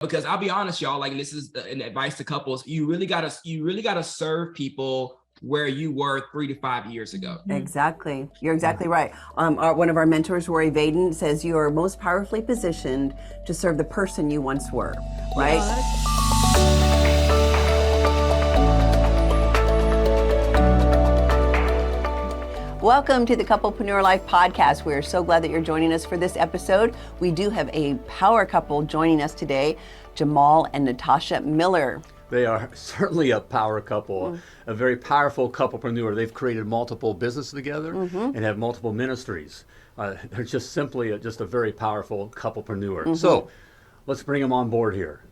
Because I'll be honest, y'all, like this is an advice to couples. You really gotta serve people where you were 3 to 5 years ago. Exactly. You're exactly right. One of our mentors, Laura Behney, says you are most powerfully positioned to serve the person you once were, right? Welcome to the Couplepreneur Life podcast. We're so glad that you're joining us for this episode. We do have a power couple joining us today, Jamal and Natasha Miller. They are certainly a power couple, a very powerful couplepreneur. They've created multiple businesses together and have multiple ministries. They're just simply just a very powerful couplepreneur. So let's bring them on board here.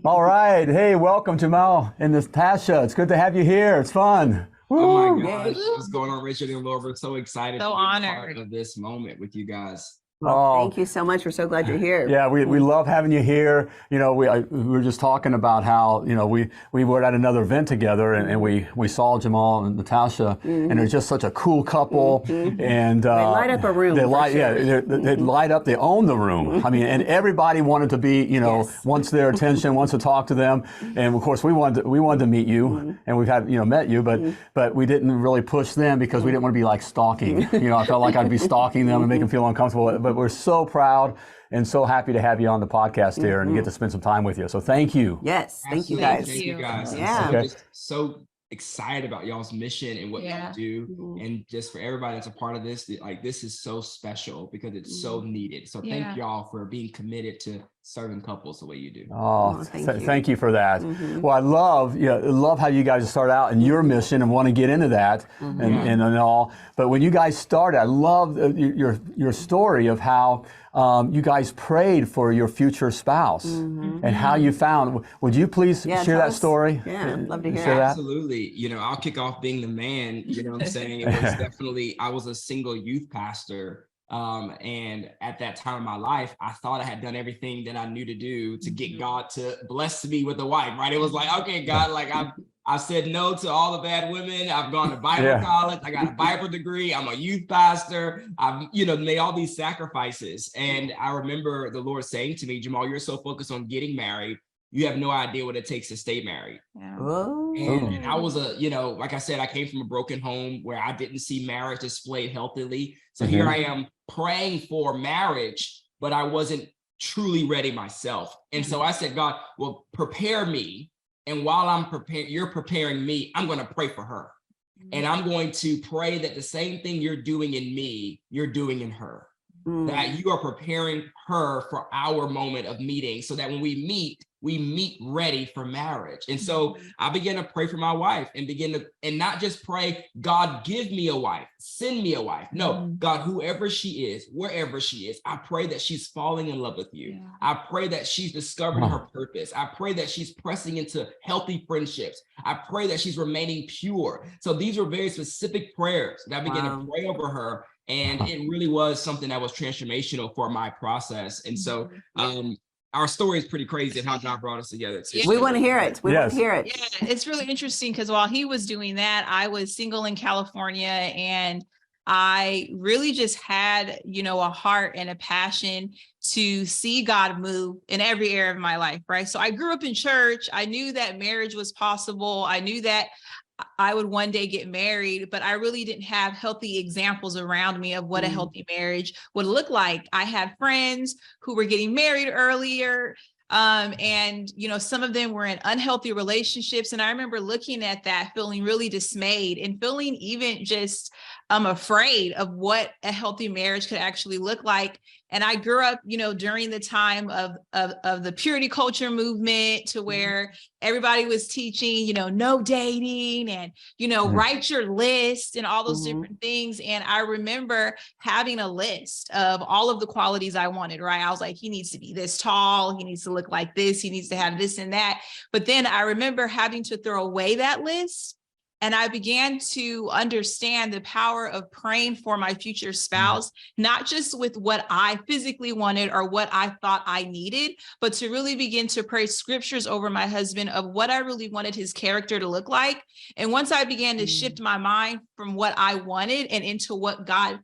All right. Hey, welcome, Jamal and Natasha. It's good to have you here. It's fun. Oh my gosh, what's going on, Richard and Laura? We're so excited to be honored part of this moment with you guys. Well, thank you so much. We're so glad you're here. Yeah, we love having you here. You know, we were just talking about how, you know, we were at another event together and we saw Jamal and Natasha and they're just such a cool couple. And they light up a room. They light up, they own the room. I mean, and everybody wanted to be, you know, wants their attention, wants to talk to them. And of course we wanted to meet you and we've had, met you, but we didn't really push them because we didn't want to be like stalking. You know, I felt like I'd be stalking them and make them feel uncomfortable. But we're so proud and so happy to have you on the podcast here and get to spend some time with you. So thank you. Yes, thank you Absolutely. guys. Thank you guys. Yeah. I'm so excited about y'all's mission and what y'all do. And just for everybody that's a part of this, like this is so special because it's so needed. So thank y'all for being committed to serving couples the way you do. Thank you for that. Well, I love how you guys start out in your mission and want to get into that and all. But when you guys started, I love your story of how you guys prayed for your future spouse and how you found. Would you please share that story? Yeah, I'd love to hear that. Absolutely. You know, I'll kick off being the man. You know what I'm saying? It was definitely, I was a single youth pastor. And at that time in my life, I thought I had done everything that I knew to do to get God to bless me with a wife, right? It was like, okay, God, like I said no to all the bad women. I've gone to Bible college. I got a Bible degree. I'm a youth pastor. I've, made all these sacrifices. And I remember the Lord saying to me, Jamal, you're so focused on getting married. You have no idea what it takes to stay married. And I was like I said, I came from a broken home where I didn't see marriage displayed healthily. So here I am praying for marriage, but I wasn't truly ready myself. And so I said, God, well, prepare me. And while I'm preparing, you're preparing me, I'm going to pray for her. And I'm going to pray that the same thing you're doing in me, you're doing in her. That you are preparing her for our moment of meeting so that when we meet ready for marriage. And so I began to pray for my wife and not just pray, God, give me a wife, send me a wife. No, God, whoever she is, wherever she is, I pray that she's falling in love with you. I pray that she's discovering her purpose. I pray that she's pressing into healthy friendships. I pray that she's remaining pure. So these were very specific prayers that I began to pray over her. And it really was something that was transformational for my process. And so our story is pretty crazy of how God brought us together too. We want to hear it. We want to hear it. Yeah, it's really interesting because while he was doing that, I was single in California and I really just had, a heart and a passion to see God move in every area of my life, right? So I grew up in church. I knew that marriage was possible. I knew that I would one day get married, but I really didn't have healthy examples around me of what a healthy marriage would look like. I had friends who were getting married earlier. And, some of them were in unhealthy relationships. And I remember looking at that, feeling really dismayed and feeling even just afraid of what a healthy marriage could actually look like. And I grew up, during the time of the purity culture movement to where everybody was teaching, no dating and, write your list and all those different things. And I remember having a list of all of the qualities I wanted, right? I was like, he needs to be this tall. He needs to look like this. He needs to have this and that. But then I remember having to throw away that list. And I began to understand the power of praying for my future spouse, not just with what I physically wanted or what I thought I needed, but to really begin to pray scriptures over my husband of what I really wanted his character to look like. And once I began to shift my mind from what I wanted and into what God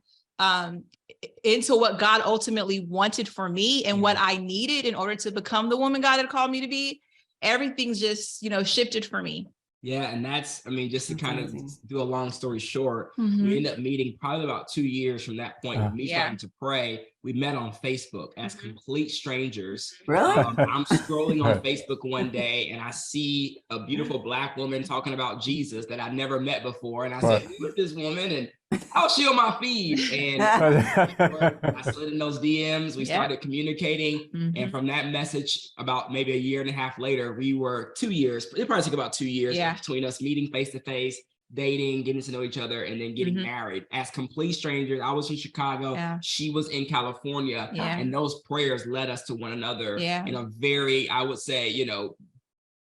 into what God ultimately wanted for me and what I needed in order to become the woman God had called me to be, everything's just, shifted for me. Yeah. And that's, just to kind of do a long story short, Mm-hmm. we ended up meeting probably about 2 years from that point of me Yeah. starting to pray. We met on Facebook as complete strangers. Really? I'm scrolling on Facebook one day and I see a beautiful Black woman talking about Jesus that I'd never met before. And I said, who is this woman? And how's she on my feed? And I slid in those DMs. We started communicating. And from that message, about maybe a year and a half later, we were 2 years. It probably took about 2 years between us meeting face to face, dating, getting to know each other, and then getting married as complete strangers. I was in Chicago. She was in California. And those prayers led us to one another in a very, I would say,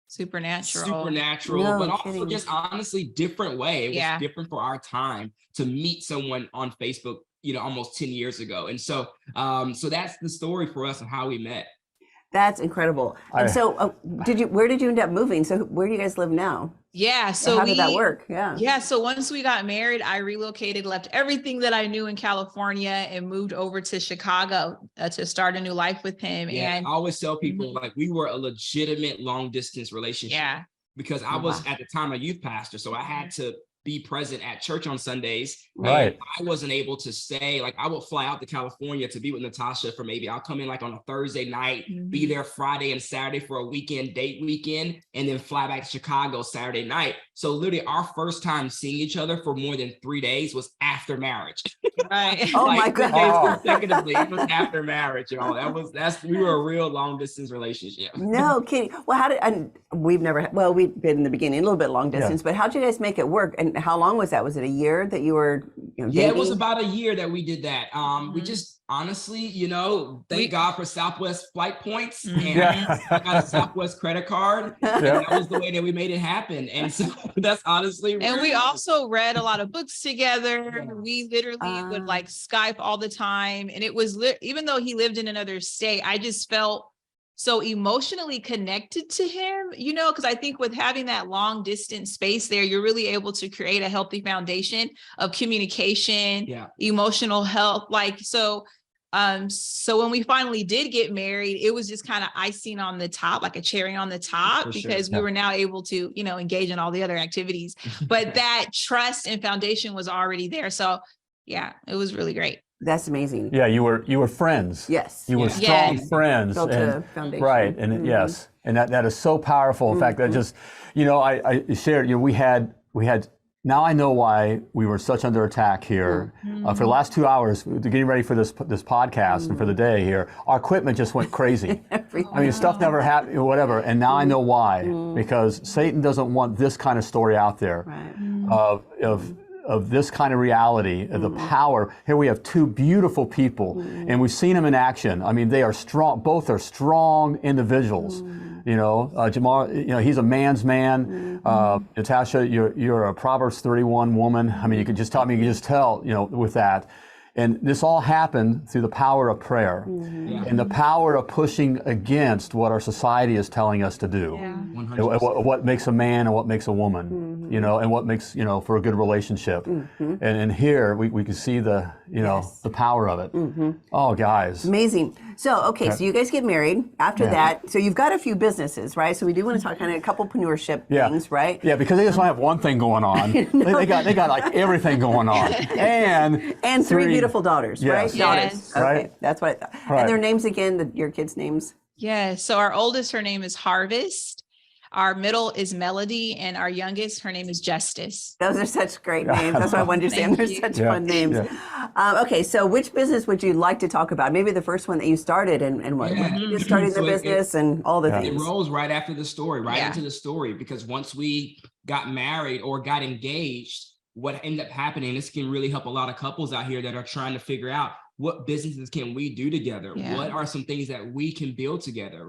supernatural, but also just honestly different way. It was different for our time to meet someone on Facebook, almost 10 years ago. And so, so that's the story for us of how we met. That's incredible. And so where did you end up moving? So where do you guys live now? Yeah. So how did that work? Yeah. So once we got married, I relocated, left everything that I knew in California and moved over to Chicago to start a new life with him. Yeah, and I always tell people like we were a legitimate long distance relationship. Yeah. Because I was at the time a youth pastor. So I had to be present at church on Sundays. Right. I wasn't able to stay. Like I would fly out to California to be with Natasha for I'll come in like on a Thursday night, be there Friday and Saturday for a date weekend, and then fly back to Chicago Saturday night. So literally our first time seeing each other for more than 3 days was after marriage. Right. Oh my God. Consecutively, it was after marriage. We were a real long distance relationship. No kidding. Well, we've been in the beginning, a little bit long distance, but how did you guys make it work? And how long was that? Was it a year that you were dating? Yeah, it was about a year that we did that. We just honestly, thank God for Southwest flight points. And I got a Southwest credit card. And that was the way that we made it happen. And so that's honestly. And we also read a lot of books together. We literally would like Skype all the time. And it was, even though he lived in another state, I just felt so emotionally connected to him, because I think with having that long distance space there, you're really able to create a healthy foundation of communication, emotional health. So when we finally did get married, it was just kind of icing on the top, like a cherry on the top, because we were now able to, engage in all the other activities, but that trust and foundation was already there. So yeah, it was really great. That's amazing. Yeah, you were friends. Yes. You were strong friends. Built a foundation. Right, and yes, and that is so powerful. In fact, that just, I shared, we had. Now I know why we were such under attack here. For the last 2 hours, getting ready for this podcast and for the day here, our equipment just went crazy. Stuff never happened, whatever. And now I know why, because Satan doesn't want this kind of story out there of this kind of reality, of the power. Here we have two beautiful people, and we've seen them in action. They are strong. Both are strong individuals. Jamal, he's a man's man. Natasha, you're a Proverbs 31 woman. You could just tell with that. And this all happened through the power of prayer and the power of pushing against what our society is telling us to do. What makes a man and what makes a woman, and what makes, for a good relationship. And here we can see the power of it. Oh, guys. Amazing. So you guys get married. After that, so you've got a few businesses, right? So we do want to talk kind of couplepreneurship things, right? Yeah, because they just don't have one thing going on. they got like everything going on. And three beautiful daughters, right? Yes. Daughters. Okay, right. That's what I thought. Right. And their names again, your kids' names? Yeah. So our oldest, her name is Harvest. Our middle is Melody, and our youngest, her name is Justice. Those are such great names. That's what I wanted to say. They're such fun names. Okay, so which business would you like to talk about? Maybe the first one that you started and what you just started the business and all the things. It rolls right after the story, into the story, because once we got married or got engaged, what ended up happening, this can really help a lot of couples out here that are trying to figure out what businesses can we do together? What are some things that we can build together,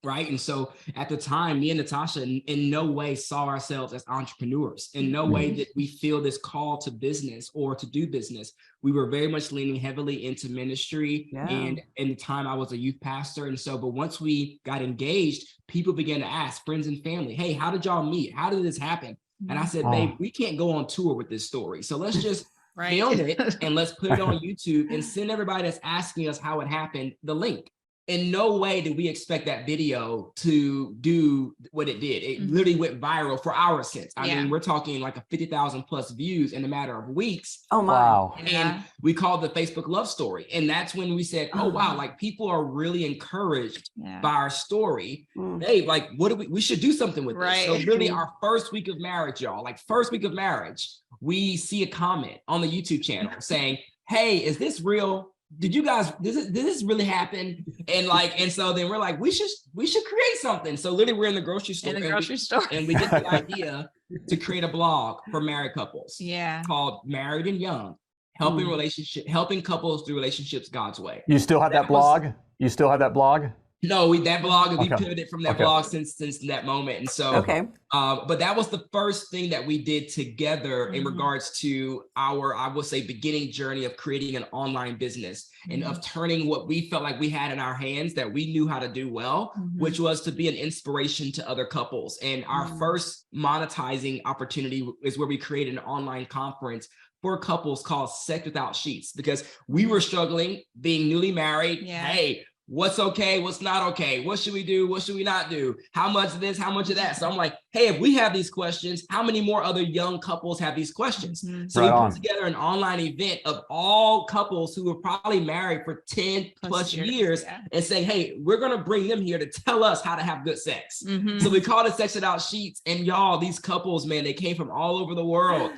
right? And so at the time, me and Natasha in no way saw ourselves as entrepreneurs. In no way did we feel this call to business or to do business. We were very much leaning heavily into ministry. And in the time I was a youth pastor. And so, but once we got engaged, people began to ask friends and family, hey, how did y'all meet? How did this happen? And I said, babe, we can't go on tour with this story. So let's just film it, and let's put it on YouTube and send everybody that's asking us how it happened the link. In no way did we expect that video to do what it did. It literally went viral for our sense. I mean, we're talking like a 50,000 plus views in a matter of weeks. Oh my. Wow. And we called the Facebook love story. And that's when we said, oh, wow, like people are really encouraged by our story. Hey, like, what do we should do something with this. So really our first week of marriage, y'all, like first week of marriage, we see a comment on the YouTube channel saying, hey, is this real? Did you guys, did this really happen? And so then we're like, we should create something. So literally we're in the grocery store. And we get the idea to create a blog for married couples. Called Married and Young, helping couples through relationships God's way. You still have that blog? You still have that blog? No, we pivoted from that blog since that moment. And so, but that was the first thing that we did together in regards to our, I would say, beginning journey of creating an online business and of turning what we felt like we had in our hands that we knew how to do well, which was to be an inspiration to other couples. And our first monetizing opportunity is where we created an online conference for couples called Sex Without Sheets, because we were struggling being newly married. Hey, what's okay? What's not okay? What should we do? What should we not do? How much of this? How much of that? So I'm like, hey, if we have these questions, how many more other young couples have these questions? So we put together an online event of all couples who were probably married for 10 plus years and saying, hey, we're going to bring them here to tell us how to have good sex. So we called it Sex Without Sheets. And y'all, these couples, man, they came from all over the world,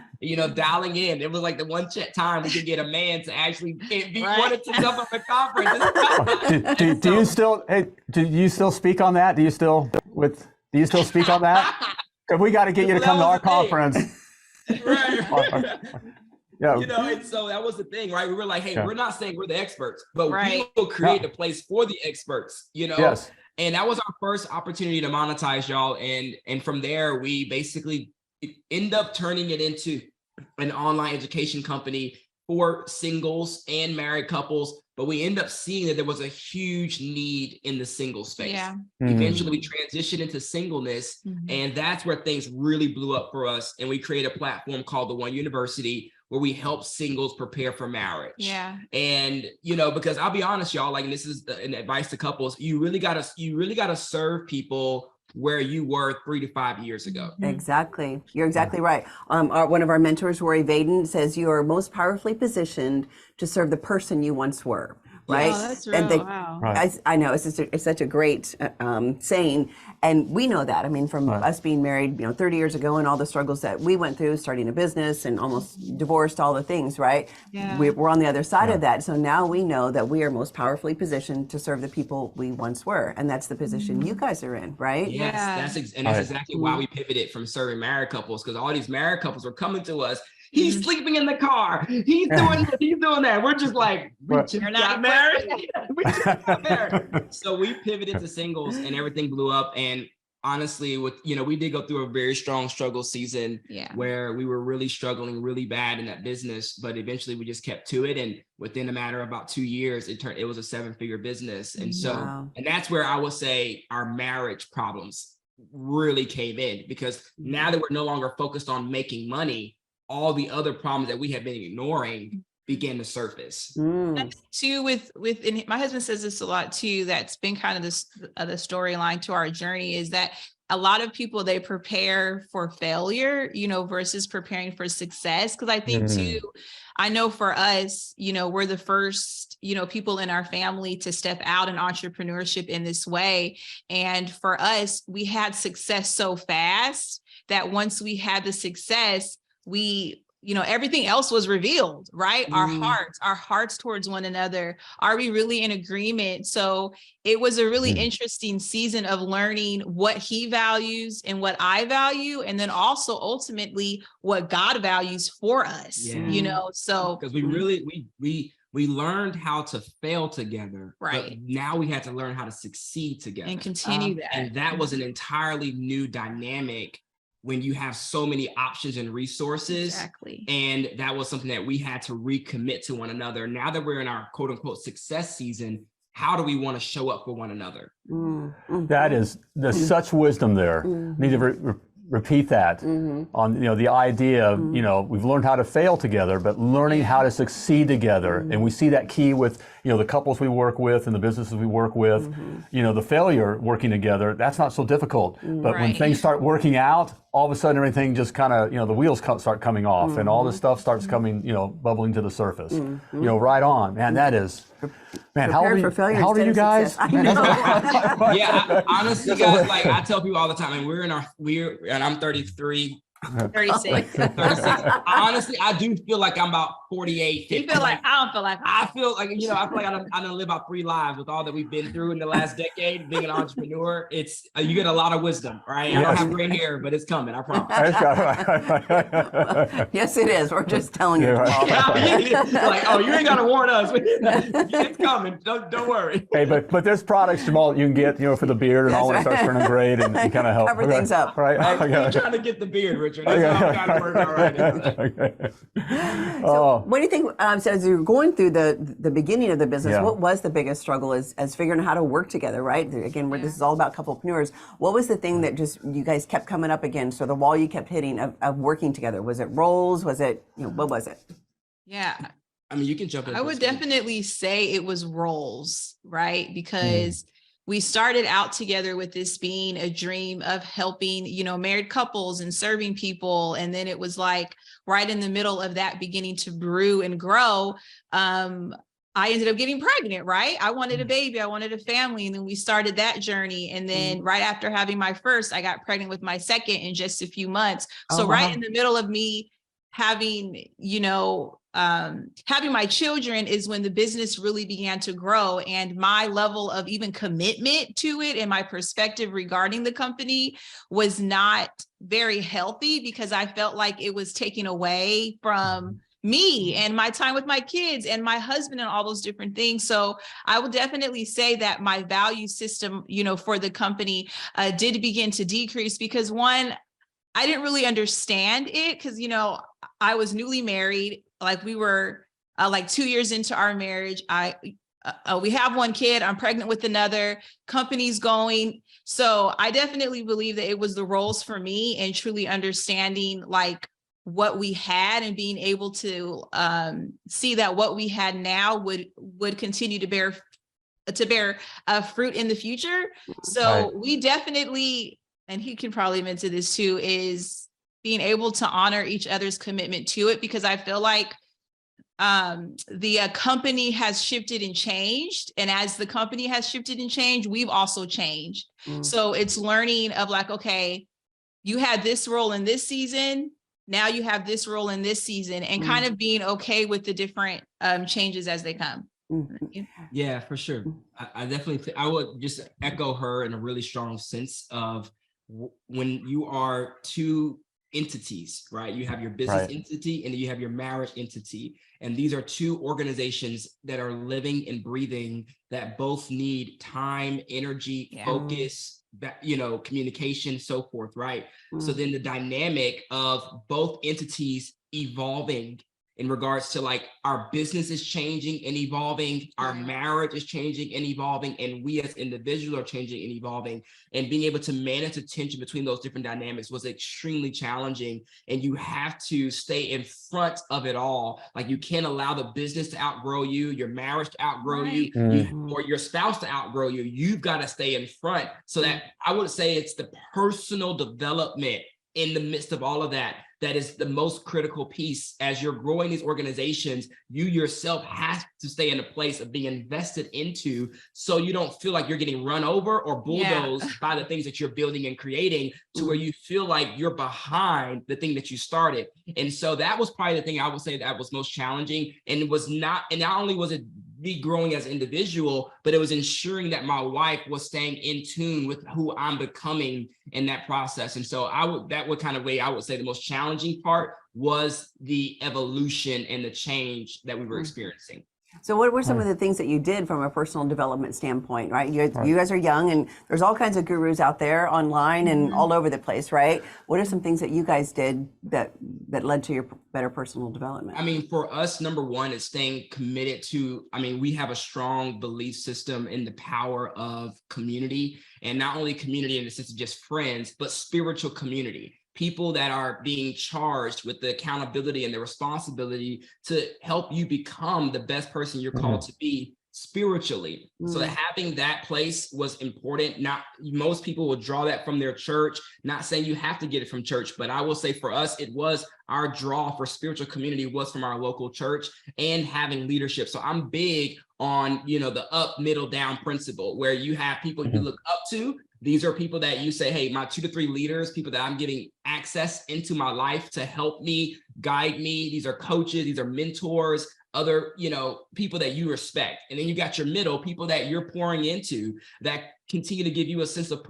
dialing in. It was like the one time we could get a man to actually be wanted to come on the conference. Do you still speak on that? Do you still speak on that? Because we got to get you to come to our conference. And so that was the thing, right? We were like, hey, we're not saying we're the experts, but we will create a place for the experts, Yes. And that was our first opportunity to monetize, y'all. And from there, we basically end up turning it into an online education company for singles and married couples. But we end up seeing that there was a huge need in the single space. Eventually we transitioned into singleness, and that's where things really blew up for us. And we created a platform called The One University, where we help singles prepare for marriage. And, because I'll be honest, y'all, like, and this is an advice to couples, you really gotta serve people where you were 3 to 5 years ago. Exactly. You're exactly right. One of our mentors, Rory Behney, says you are most powerfully positioned to serve the person you once were. Right. Oh, that's real. Wow. I know it's such a great saying. And we know that. I mean, from us being married, 30 years ago and all the struggles that we went through, starting a business and almost divorced, all the things, right? We're on the other side of that. So now we know that we are most powerfully positioned to serve the people we once were. And that's the position you guys are in, right? Yes, that's exactly why we pivoted from serving married couples, because all these married couples were coming to us. He's sleeping in the car. He's doing this, he's doing that. We're just like, you're not married. We just got married. So we pivoted to singles and everything blew up. And honestly, we did go through a very strong struggle season where we were really struggling really bad in that business, but eventually we just kept to it. And within a matter of about 2 years, it was a 7-figure business. And so, and that's where I would say our marriage problems really came in, because now that we're no longer focused on making money, all the other problems that we have been ignoring began to surface. Too, and my husband says this a lot too, that's been kind of the storyline to our journey, is that a lot of people, they prepare for failure, versus preparing for success. Because I think too, I know for us, we're the first, people in our family to step out in entrepreneurship in this way. And for us, we had success so fast that once we had the success, we, everything else was revealed, right? Our hearts towards one another. Are we really in agreement? So it was a really interesting season of learning what he values and what I value. And then also ultimately what God values for us, so. Because we learned how to fail together, right? But now we had to learn how to succeed together and continue that. And that was an entirely new dynamic when you have so many options and resources. Exactly. And that was something that we had to recommit to one another. Now that we're in our quote unquote success season, how do we want to show up for one another? That is, there's such wisdom there. Need to repeat that on, the idea of, we've learned how to fail together, but learning how to succeed together. And we see that key with, the couples we work with and the businesses we work with, the failure working together, that's not so difficult. But when things start working out, all of a sudden everything just kind of, the wheels start coming off and all this stuff starts coming, bubbling to the surface. Right on, man, that is, man, how old are you guys? Yeah, honestly, guys, like I tell people all the time, and I'm 33. 36. 36. Honestly, I do feel like I'm about 48, 50. You feel like I don't feel like I feel like, I feel like I done live about 3 lives with all that we've been through in the last decade. Being an entrepreneur, it's you get a lot of wisdom, right? I don't have gray hair, but it's coming, I promise. Yes, it is. We're just telling you. Like, oh, you ain't gotta warn us. It's coming. Don't worry. Hey, but there's products, Jamal, you can get, for the beard and all when it starts turning gray and kind of help cover things up. Right. I'm trying to get the beard, Richard. That's how I'm trying to work out right now. So what do you think, so as you're going through the beginning of the business, what was the biggest struggle as figuring out how to work together, right? Again, this is all about couplepreneurs. What was the thing that just you guys kept coming up against, or the wall you kept hitting of working together? Was it roles? Was it, what was it? Yeah. I mean, you can jump in. I would definitely say it was roles, right? Because we started out together with this being a dream of helping, married couples and serving people. And then it was like right in the middle of that beginning to brew and grow. I ended up getting pregnant, right? I wanted a baby, I wanted a family. And then we started that journey. And then right after having my first, I got pregnant with my second in just a few months. So right in the middle of me having, having my children is when the business really began to grow, and my level of even commitment to it and my perspective regarding the company was not very healthy, because I felt like it was taking away from me and my time with my kids and my husband and all those different things. So I would definitely say that my value system, for the company did begin to decrease, because one, I didn't really understand it, because, I was newly married. Like we were like 2 years into our marriage. We have one kid, I'm pregnant with another, company's going. So I definitely believe that it was the roles for me, and truly understanding like what we had and being able to see that what we had now would continue to bear fruit in the future. So we definitely, and he can probably admit to this too, is being able to honor each other's commitment to it, because I feel like the company has shifted and changed. And as the company has shifted and changed, we've also changed. So it's learning of like, okay, you had this role in this season, now you have this role in this season, and kind of being okay with the different changes as they come. Yeah, for sure. I definitely, I would just echo her in a really strong sense of when you are two entities, right? You have your business entity and you have your marriage entity. And these are two organizations that are living and breathing, that both need time, energy, focus, communication, so forth, right? So then the dynamic of both entities evolving in regards to like our business is changing and evolving, our marriage is changing and evolving, and we as individuals are changing and evolving, and being able to manage the tension between those different dynamics was extremely challenging. And you have to stay in front of it all. Like you can't allow the business to outgrow you, your marriage to outgrow you, or your spouse to outgrow you. You've got to stay in front. So that I would say it's the personal development in the midst of all of that that is the most critical piece. As you're growing these organizations, you yourself have to stay in a place of being invested into, so you don't feel like you're getting run over or bulldozed by the things that you're building and creating, to where you feel like you're behind the thing that you started. And so that was probably the thing I would say that was most challenging. And it was not, and not only was it me growing as an individual, but it was ensuring that my wife was staying in tune with who I'm becoming in that process. And so that would kind of way I would say the most challenging part was the evolution and the change that we were experiencing. So what were some of the things that you did from a personal development standpoint, right? You guys are young, and there's all kinds of gurus out there online and all over the place, right? What are some things that you guys did that led to your better personal development? I mean, for us, number one is staying committed to, I mean, we have a strong belief system in the power of community, and not only community in the sense of just friends, but spiritual community. People that are being charged with the accountability and the responsibility to help you become the best person you're called to be spiritually. So that having that place was important. Not most people will draw that from their church, not saying you have to get it from church, but I will say for us, it was our draw for spiritual community was from our local church and having leadership. So I'm big on, you know, the up, middle, down principle, where you have people you look up to. These are people that you say, hey, my 2 to 3 leaders, people that I'm giving access into my life to help me, guide me. These are coaches, these are mentors, other, you know, people that you respect. And then you got your middle, people that you're pouring into that continue to give you a sense of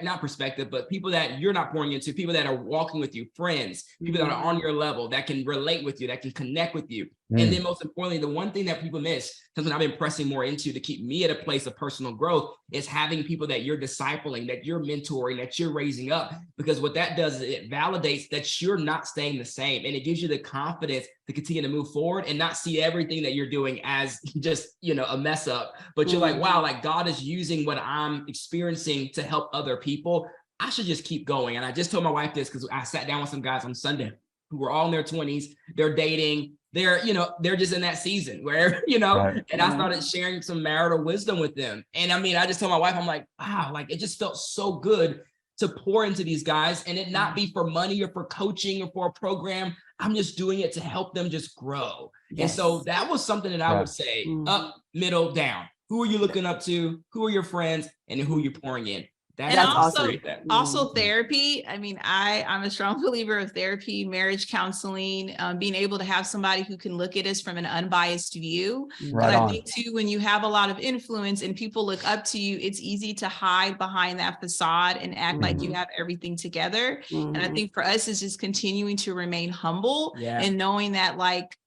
not perspective, but people that you're not pouring into, people that are walking with you, friends, people that are on your level, that can relate with you, that can connect with you. And then most importantly, the one thing that people miss, something I've been pressing more into to keep me at a place of personal growth, is having people that you're discipling, that you're mentoring, that you're raising up. Because what that does is it validates that you're not staying the same, and it gives you the confidence to continue to move forward and not see everything that you're doing as just, you know, a mess up. But you're like, wow, like God is using what I'm experiencing to help other people. I should just keep going. And I just told my wife this because I sat down with some guys on Sunday who were all in their 20s. They're dating. They're, you know, they're just in that season where, you know, and I started sharing some marital wisdom with them. And I mean, I just told my wife, I'm like, wow, like it just felt so good to pour into these guys and it not be for money or for coaching or for a program. I'm just doing it to help them just grow. And so that was something that I would say up, middle, down. Who are you looking up to? Who are your friends? And who are you pouring in? And also therapy. I mean, I'm a strong believer of therapy, marriage counseling, being able to have somebody who can look at us from an unbiased view. Because I think too, when you have a lot of influence and people look up to you, it's easy to hide behind that facade and act like you have everything together. And I think for us is just continuing to remain humble and knowing that like,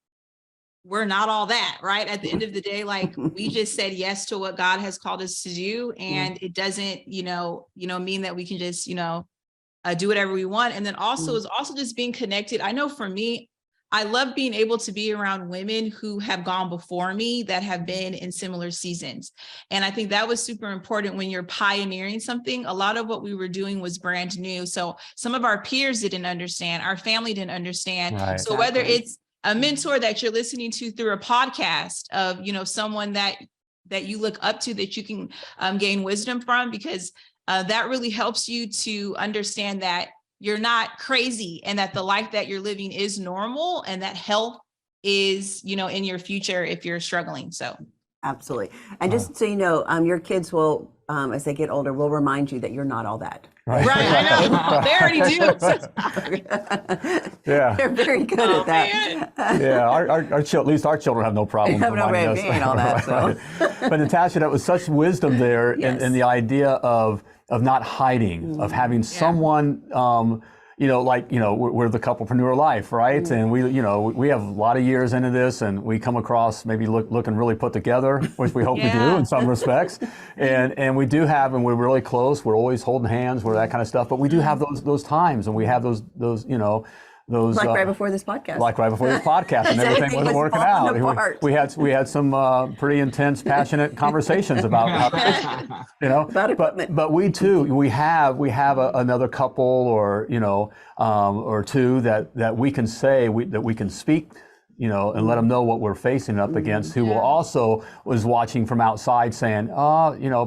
we're not all that, right? At the end of the day, like we just said yes to what God has called us to do. And it doesn't, mean that we can just, do whatever we want. And then also is also just being connected. I know for me, I love being able to be around women who have gone before me that have been in similar seasons. And I think that was super important when you're pioneering something. A lot of what we were doing was brand new. So some of our peers didn't understand, our family didn't understand. Right. So whether it's a mentor that you're listening to through a podcast of, someone that you look up to, that you can gain wisdom from, because that really helps you to understand that you're not crazy and that the life that you're living is normal and that health is, in your future if you're struggling. So. Absolutely. And just so you know, your kids will, as they get older, will remind you that you're not all that. Right, I know. They already do. Yeah. They're very good at that. Man. Yeah, at least our children have no problem reminding us. All that, so. But Natasha, that was such wisdom there in the idea of not hiding, of having someone, we're the Couplepreneur life, right? And we have a lot of years into this, and we come across maybe looking really put together, which we hope we do in some respects. And we do have, and we're really close. We're always holding hands, we're that kind of stuff. But we do have those times, and we have those like right before this podcast. Like right before this podcast, and everything wasn't working out. We had some pretty intense, passionate conversations about but we too we have another couple or two that we can say that we can speak, and let them know what we're facing up against, who will also was watching from outside saying,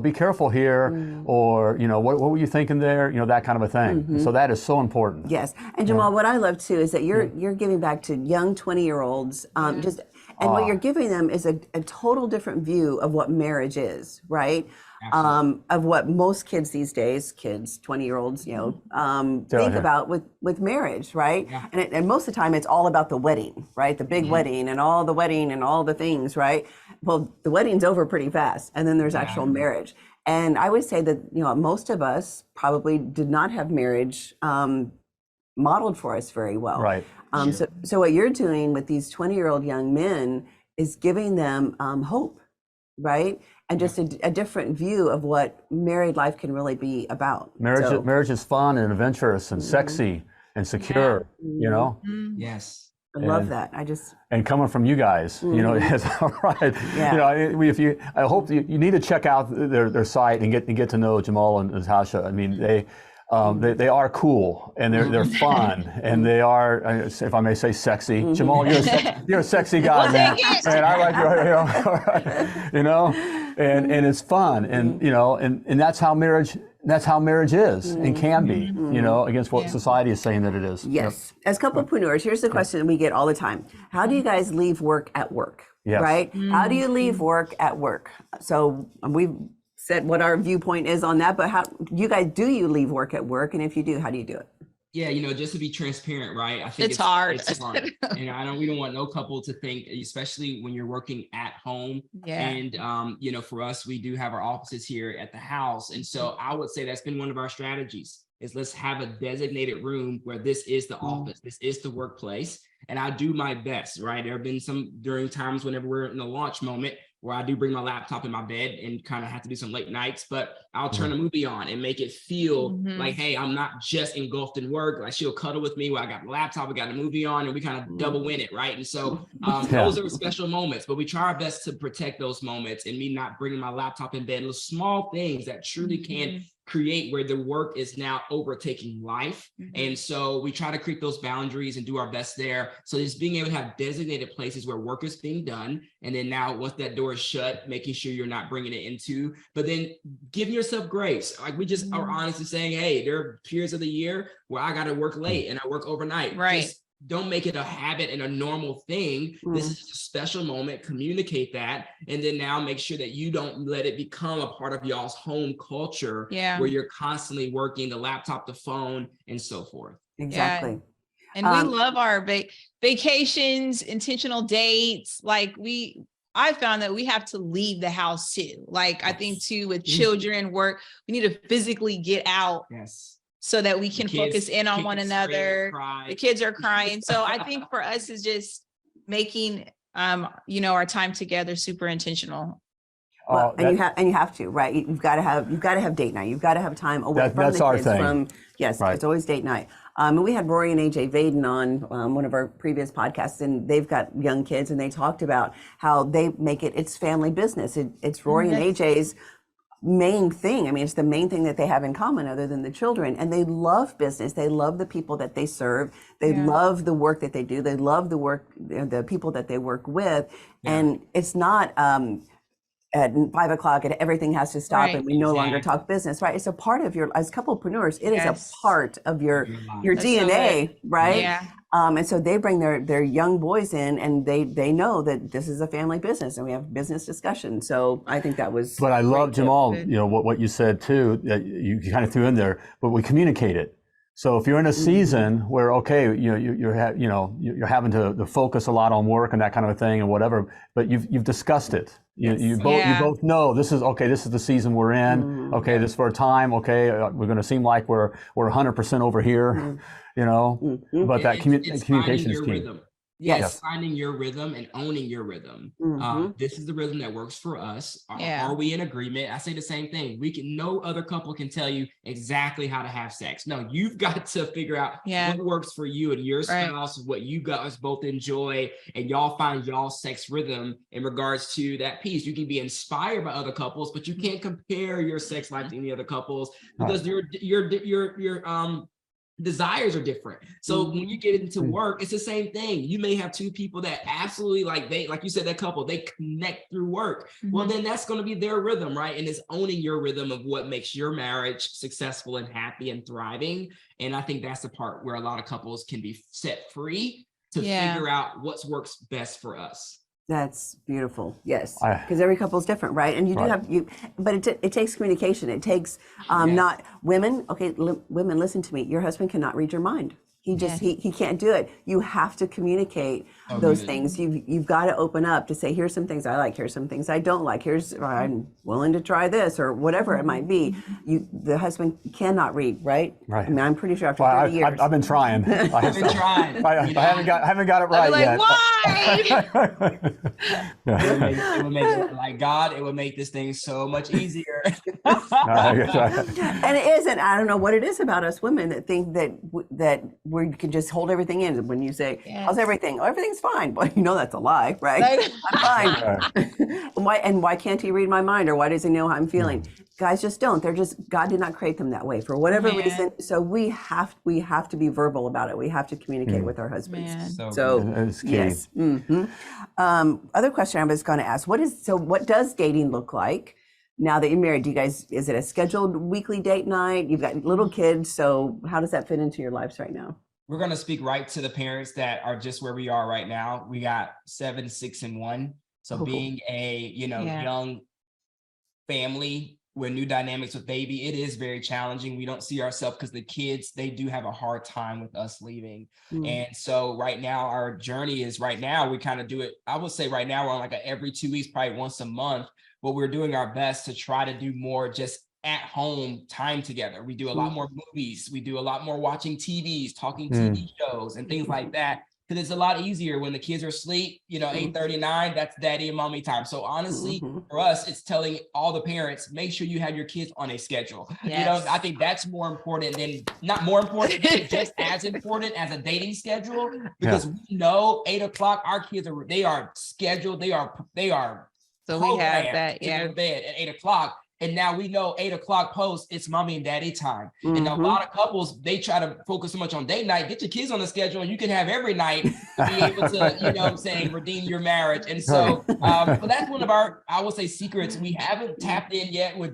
be careful here, or, what were you thinking there? That kind of a thing. So that is so important. Yes. And Jamal, what I love too is that you're giving back to young 20-year-olds, what you're giving them is a total different view of what marriage is, right? Of what most kids these days, 20-year-olds, think about with marriage, right? Yeah. And most of the time it's all about the wedding, right? The big wedding and all the things, right? Well, the wedding's over pretty fast, and then there's actual marriage. And I would say that, most of us probably did not have marriage modeled for us very well. Right. So what you're doing with these 20-year-old young men is giving them hope, right? And just a different view of what married life can really be about. Marriage is fun and adventurous and sexy and secure, you know? Yes. I love that. And coming from you guys, you know, it's all right. Yeah. You know, I hope you need to check out their site and get to know Jamal and Natasha. I mean, they are cool and they're fun and they are, if I may say, sexy. Jamal, you're a sexy guy, man. And I like you know, and it's fun, and you know, and that's how marriage is and can be, you know, against what society is saying that it is. Yes. As couplepreneurs, here's the question we get all the time. How do you guys leave work at work? Yes. Right? How do you leave work at work? So we've said what our viewpoint is on that, but how do you leave work at work? And if you do, how do you do it? Yeah, you know, just to be transparent, right? I think It's hard. It's hard. And we don't want no couple to think, especially when you're working at home. Yeah. And you know, for us, we do have our offices here at the house. And so I would say that's been one of our strategies is let's have a designated room where this is the office, this is the workplace. And I do my best, right? There have been some during times whenever we're in the launch moment where I do bring my laptop in my bed and kind of have to do some late nights, but I'll turn a movie on and make it feel like, hey, I'm not just engulfed in work. Like she'll cuddle with me while I got the laptop, I got a movie on, and we kind of double win it, right? And so those are special moments, but we try our best to protect those moments and me not bringing my laptop in bed, those small things that truly can create where the work is now overtaking life. And so we try to create those boundaries and do our best there. So just being able to have designated places where work is being done. And then now once that door is shut, making sure you're not bringing it into, but then giving yourself grace. Like we just are honest in saying, hey, there are periods of the year where I got to work late and I work overnight. Right. Just don't make it a habit and a normal thing. This is a special moment. Communicate that. And then now make sure that you don't let it become a part of y'all's home culture where you're constantly working the laptop, the phone, and so forth. Exactly. And we love our vacations, intentional dates. Like I found that we have to leave the house too. Like I think too with children, work, we need to physically get out. Yes. So that we can focus in on one another. The kids are crying. So I think for us is just making, you know, our time together super intentional. Well, and you have to, right? You've got to have date night. You've got to have time away from the kids. It's always date night. And we had Rory and AJ Vaden on one of our previous podcasts, and they've got young kids, and they talked about how they make it's family business. It's Rory and AJ's main thing. I mean, it's the main thing that they have in common other than the children. And they love business. They love the people that they serve. They love the work that they do. They love the work, the people that they work with. And it's not at 5 o'clock and everything has to stop and we no longer talk business, right? It's a part of as couplepreneurs, it is a part of your DNA, right? Yeah. And so they bring their young boys in, and they know that this is a family business, and we have business discussions. So I think that was. But I love, Jamal, you know what you said too. That you kind of threw in there, but we communicate it. So if you're in a season where you're having to focus a lot on work and that kind of a thing and whatever, but you've discussed it. You both know this is the season we're in. Okay, this is for a time. Okay, we're going to seem like we're 100% over here. You know, but that communication is key. Rhythm. Yes, finding your rhythm and owning your rhythm. This is the rhythm that works for us. Are we in agreement? I say the same thing. No other couple can tell you exactly how to have sex. No, you've got to figure out what works for you and your spouse, what you guys both enjoy, and y'all find y'all's sex rhythm in regards to that piece. You can be inspired by other couples, but you can't compare your sex life to any other couples because your desires are different. So when you get into work, it's the same thing. You may have two people that absolutely like you said, that couple, they connect through work. Well, then that's going to be their rhythm, right? And it's owning your rhythm of what makes your marriage successful and happy and thriving. And I think that's the part where a lot of couples can be set free to figure out what works best for us. That's beautiful. Yes, because every couple is different, right? And you do have but it takes communication. It takes not women. Okay, women, listen to me. Your husband cannot read your mind. He just he can't do it. You have to communicate those things. You've got to open up to say, here's some things I like, here's some things I don't like, I'm willing to try this, or whatever it might be. The husband cannot read, right? Right. I mean, I'm pretty sure after 30 years. I've been trying. I've been trying. I haven't got it right yet. Why? It would make it, like God, it would make this thing so much easier. And it isn't. I don't know what it is about us women that think that we can just hold everything in. When you say, how's everything? Oh, everything's fine. Well, you know that's a lie, right? I'm fine. Why can't he read my mind? Or why does he know how I'm feeling? Guys just don't. God did not create them that way for whatever reason. So we have to be verbal about it. We have to communicate with our husbands. So it's key. yes. Other question I was going to ask, what does dating look like now that you're married? Is it a scheduled weekly date night? You've got little kids, so how does that fit into your lives right now? We're going to speak right to the parents that are just where we are right now. We got 7, 6, and 1. So being a, young family with new dynamics with baby, it is very challenging. We don't see ourselves because the kids, they do have a hard time with us leaving. And so right now, our journey is we kind of do it. I would say right now, we're on like every 2 weeks, probably once a month, but we're doing our best to try to do more just at home time together. We do a lot more movies. We do a lot more watching TVs, talking TV shows and things like that. Because it's a lot easier when the kids are asleep, 8:39, that's daddy and mommy time. So honestly, for us, it's telling all the parents, make sure you have your kids on a schedule. Yes. I think that's more important not more important, just as important as a dating schedule. Because we know 8 o'clock, our kids are scheduled, they are So we have that, in bed at 8 o'clock. And now we know 8 o'clock post, it's mommy and daddy time. And a lot of couples, they try to focus so much on date night, get your kids on the schedule, and you can have every night to be able to, redeem your marriage. And so, but that's one of our, I would say, secrets. We haven't tapped in yet with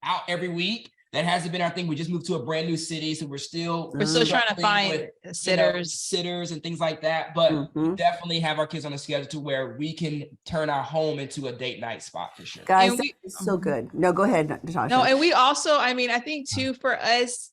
out every week. That hasn't been our thing. We just moved to a brand new city, so we're still trying to find sitters and things like that. But we definitely have our kids on a schedule to where we can turn our home into a date night spot for sure. Guys, it's so good. No, go ahead, Natasha. No, and we also, I think too, for us,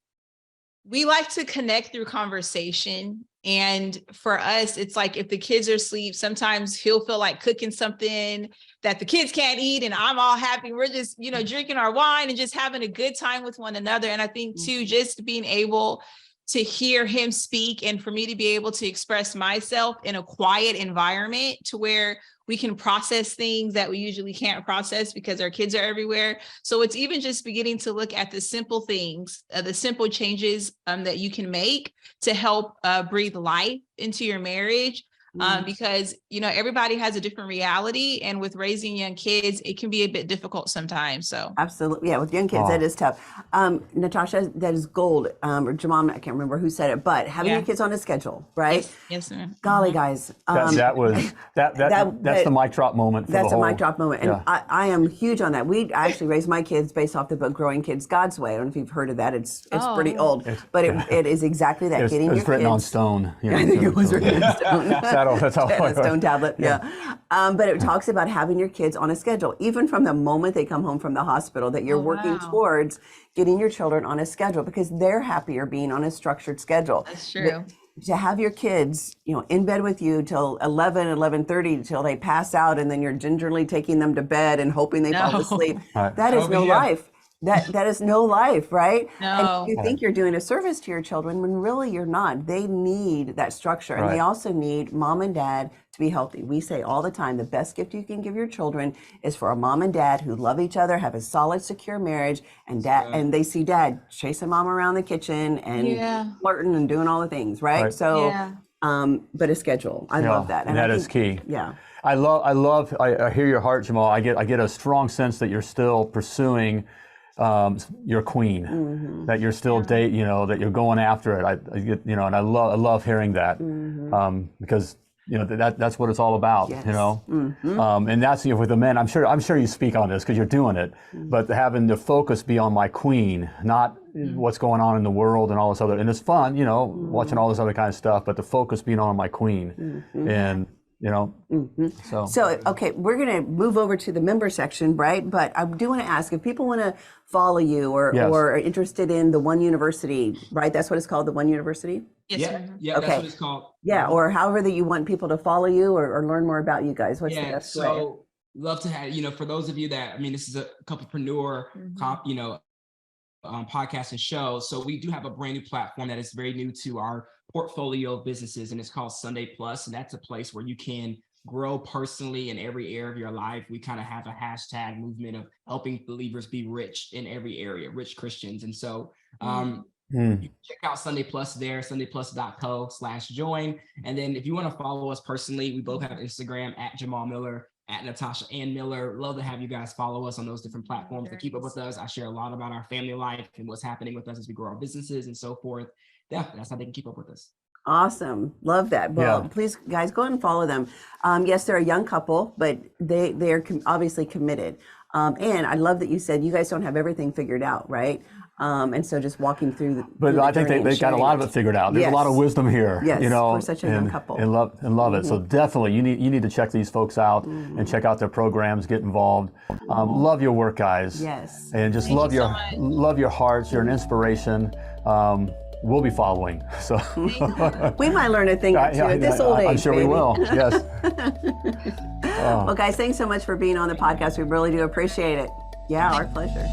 we like to connect through conversation. And for us, it's like if the kids are asleep, sometimes he'll feel like cooking something that the kids can't eat, and I'm all happy. We're just, drinking our wine and just having a good time with one another. And I think too, just being able to hear him speak and for me to be able to express myself in a quiet environment to where we can process things that we usually can't process because our kids are everywhere. So it's even just beginning to look at the simple things, the simple changes that you can make to help breathe life into your marriage. Because, everybody has a different reality, and with raising young kids, it can be a bit difficult sometimes. So absolutely. Yeah. With young kids, that is tough. Natasha, that is gold. Or Jamal, I can't remember who said it, but having your kids on a schedule, right? Yes, ma'am. Golly, guys. That's the mic drop moment. That's a mic drop moment. And I am huge on that. I actually raised my kids based off the book, Growing Kids God's Way. I don't know if you've heard of that. It's pretty old, but it is exactly that. It was written on stone. I think it was written on stone. That's all. A stone tablet, but it talks about having your kids on a schedule, even from the moment they come home from the hospital, that you're working towards getting your children on a schedule because they're happier being on a structured schedule. That's true. To have your kids, in bed with you till 11:30 till they pass out, and then you're gingerly taking them to bed and hoping they fall asleep. That is no life. That is no life, right? No. And you think you're doing a service to your children when really you're not. They need that structure. And they also need mom and dad to be healthy. We say all the time, the best gift you can give your children is for a mom and dad who love each other, have a solid, secure marriage, and and they see dad chasing mom around the kitchen and flirting and doing all the things, right? So, but a schedule. I love that. And that is key. Yeah. I hear your heart, Jamal. I get a strong sense that you're still pursuing your queen, that you're still that you're going after it. I get, and I love hearing that, because that's what it's all about, and that's with the men. I'm sure you speak on this because you're doing it, but having the focus be on my queen, not what's going on in the world and all this other. And it's fun, watching all this other kind of stuff, but the focus being on my queen, and you know. So, okay, we're going to move over to the member section, right? But I do want to ask if people want to follow you or are interested in the One University, right? That's what it's called, the One University? Yes, Yeah, sir. yeah, that's what it's called. Yeah, or however that you want people to follow you or learn more about you guys. What's the best way? So love to have, you know, for those of you that, I mean, this is a couplepreneur, you know, podcast and show. So we do have a brand new platform that is very new to our portfolio of businesses, and it's called Sunday Plus. And that's a place where you can grow personally in every area of your life. We kind of have a hashtag movement of helping believers be rich in every area, rich Christians. And so you can check out Sunday Plus there, sundayplus.co/join. And then if you want to follow us personally, we both have Instagram at Jamal Miller, at Natasha and Miller. Love to have you guys follow us on those different platforms to keep up with us. I share a lot about our family life and what's happening with us as we grow our businesses and so forth. Yeah, that's how they can keep up with us. Awesome. Love that. Well, please, guys, go ahead and follow them. Yes, they're a young couple, but they're obviously committed. And I love that you said you guys don't have everything figured out, right? And so just walking through But I think they got a lot of it figured out. There's a lot of wisdom here, you know, for such a young couple. And love it. So definitely you need to check these folks out and check out their programs, get involved. Love your work, guys. Yes. And just Thank love you your so much. love your hearts. You're an inspiration. We'll be following. So We might learn a thing or two at this old age. I'm sure we will. Yes. Well, guys, thanks so much for being on the podcast. We really do appreciate it. Yeah, our pleasure.